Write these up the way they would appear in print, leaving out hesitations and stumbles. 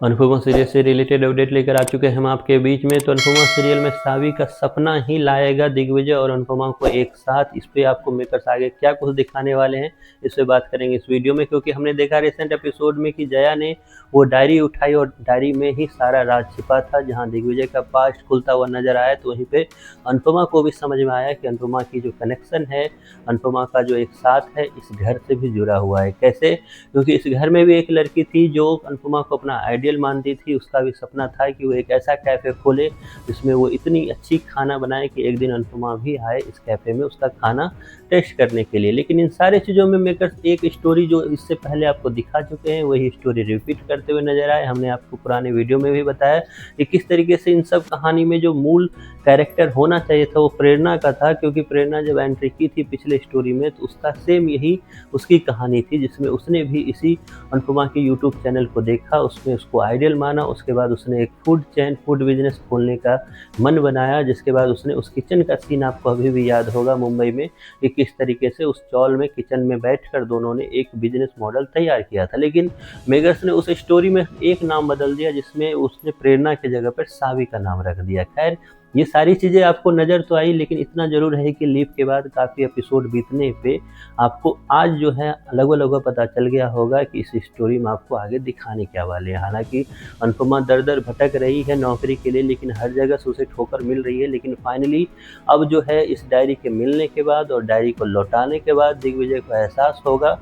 Anupama serial से related update लेकर आ चुके हैं हम आपके बीच में। तो अनुपमा सीरियल में सावी का सपना ही लाएगा दिग्विजय और अनुपमा को एक साथ। इस पे आपको मेकर्स आगे क्या कुछ दिखाने वाले हैं इस पे बात करेंगे इस वीडियो में, क्योंकि हमने देखा रिसेंट एपिसोड में कि जया ने वो डायरी उठाई और डायरी में ही सारा राज छिपा था। जहाँ दिग्विजय का पास्ट खुलता हुआ नजर आया तो वहीं पे अनुपमा को भी समझ में आया कि अनुपमा की जो कनेक्शन है, अनुपमा का जो एक साथ है, इस घर से भी जुड़ा हुआ है। कैसे? क्योंकि इस घर में भी एक लड़की थी जो अनुपमा को अपना आइडियल मानती थी। उसका भी सपना था कि वो एक ऐसा कैफ़े खोले जिसमें वो इतनी अच्छी खाना बनाए कि एक दिन अनुपमा भी आए इस कैफ़े में उसका खाना टेस्ट करने के लिए। लेकिन इन सारी चीज़ों में मेकर्स एक स्टोरी जो इससे पहले आपको दिखा चुके हैं वही स्टोरी रिपीट करते हुए नजर आए। हमने आपको पुराने वीडियो में भी बताया कि किस तरीके से इन सब कहानी में जो मूल कैरेक्टर होना चाहिए था वो प्रेरणा का था, क्योंकि प्रेरणा जब एंट्री की थी पिछले स्टोरी में तो उसका सेम यही उसकी कहानी थी, जिसमें उसने भी इसी अनुपमा के यूट्यूब चैनल को देखा, उसमें उसको आइडियल माना। उसके बाद उसने एक फूड बिजनेस खोलने का मन बनाया, जिसके बाद उसने उस किचन का सीन आपको अभी भी याद होगा मुंबई में कि किस तरीके से उस चॉल में किचन में बैठकर दोनों ने एक बिजनेस मॉडल तैयार किया था। लेकिन मेकर्स ने उस स्टोरी में एक नाम बदल दिया, जिसमें उसने प्रेरणा की जगह पर सावी का नाम रख दिया। खैर, ये सारी चीज़ें आपको नज़र तो आई, लेकिन इतना ज़रूर है कि लीप के बाद काफ़ी एपिसोड बीतने पे आपको आज जो है लगभग पता चल गया होगा कि इस स्टोरी में आपको आगे दिखाने क्या वाले हैं। हालांकि अनुपमा दर भटक रही है नौकरी के लिए, लेकिन हर जगह से उसे ठोकर मिल रही है। लेकिन फाइनली अब जो है इस डायरी के मिलने के बाद और डायरी को लौटाने के बाद दिग्विजय को एहसास होगा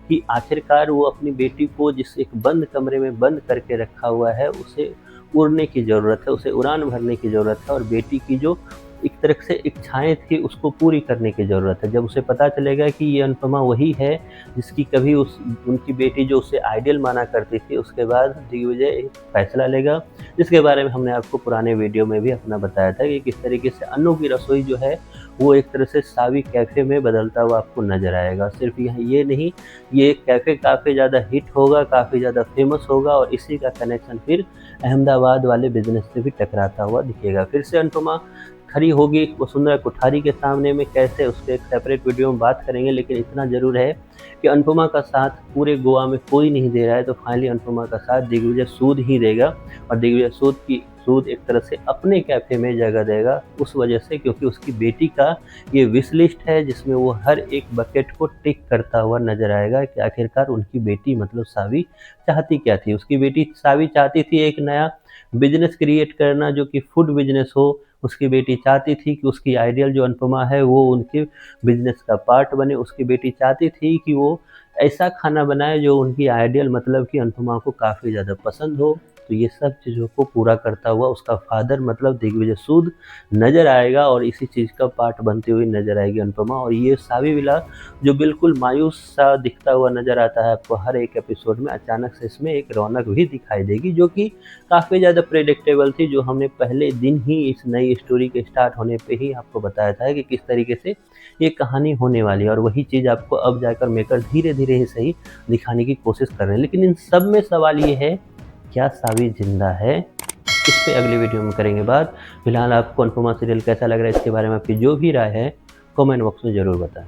कि आखिरकार वो अपनी बेटी को जिस एक बंद कमरे में बंद करके रखा हुआ है उसे उड़ने की ज़रूरत है, उसे उड़ान भरने की ज़रूरत है और बेटी की जो एक तरह से इच्छाएँ थी उसको पूरी करने की ज़रूरत है। जब उसे पता चलेगा कि ये अनुपमा वही है जिसकी कभी उनकी बेटी जो उसे आइडियल माना करती थी, उसके बाद दिग्विजय एक फैसला लेगा, जिसके बारे में हमने आपको पुराने वीडियो में भी अपना बताया था कि किस तरीके से अन्नू की रसोई जो है वो एक तरह से सावी कैफ़े में बदलता हुआ आपको नज़र आएगा। सिर्फ ये नहीं, ये कैफ़े काफ़ी ज़्यादा हिट होगा, काफ़ी ज़्यादा फेमस होगा और इसी का कनेक्शन फिर अहमदाबाद वाले बिजनेस से भी टकराता हुआ दिखेगा। फिर से अनुपमा खड़ी होगी वसुंधरा कोठारी के सामने में कैसे, उसके एक सेपरेट वीडियो में बात करेंगे। लेकिन इतना ज़रूर है कि अनुपमा का साथ पूरे गोवा में कोई नहीं दे रहा है, तो फाइनली अनुपमा का साथ दिग्विजय सूद ही देगा और दिग्विजय सूद एक तरह से अपने कैफ़े में जगह देगा उस वजह से, क्योंकि उसकी बेटी का ये विश लिस्ट है जिसमें वो हर एक बकेट को टिक करता हुआ नज़र आएगा कि आखिरकार उनकी बेटी मतलब सावी चाहती क्या थी। उसकी बेटी सावी चाहती थी एक नया बिजनेस क्रिएट करना जो कि फूड बिजनेस हो। उसकी बेटी चाहती थी कि उसकी आइडियल जो अनुपमा है वो उनके बिजनेस का पार्ट बने। उसकी बेटी चाहती थी कि वो ऐसा खाना बनाए जो उनकी आइडियल मतलब कि अनुपमा को काफ़ी ज़्यादा पसंद हो। तो ये सब चीज़ों को पूरा करता हुआ उसका फादर मतलब दिग्विजय सूद नज़र आएगा और इसी चीज़ का पार्ट बनती हुई नज़र आएगी अनुपमा। और ये सावी विला जो बिल्कुल मायूस सा दिखता हुआ नज़र आता है आपको हर एक एपिसोड में, अचानक से इसमें एक रौनक भी दिखाई देगी जो कि काफ़ी ज़्यादा प्रेडिक्टेबल थी, जो हमने पहले दिन ही इस नई स्टोरी के स्टार्ट होने पे ही आपको बताया था कि किस तरीके से ये कहानी होने वाली है। और वही चीज़ आपको अब जाकर मेकर धीरे धीरे ही सही दिखाने की कोशिश कर रहे हैं। लेकिन इन सब में सवाल ये है, क्या सावी जिंदा है? इस पे अगली वीडियो में करेंगे बात। फिलहाल आपको अनुपमा सीरियल कैसा लग रहा है इसके बारे में आपकी जो भी राय है कमेंट बॉक्स में ज़रूर बताएं।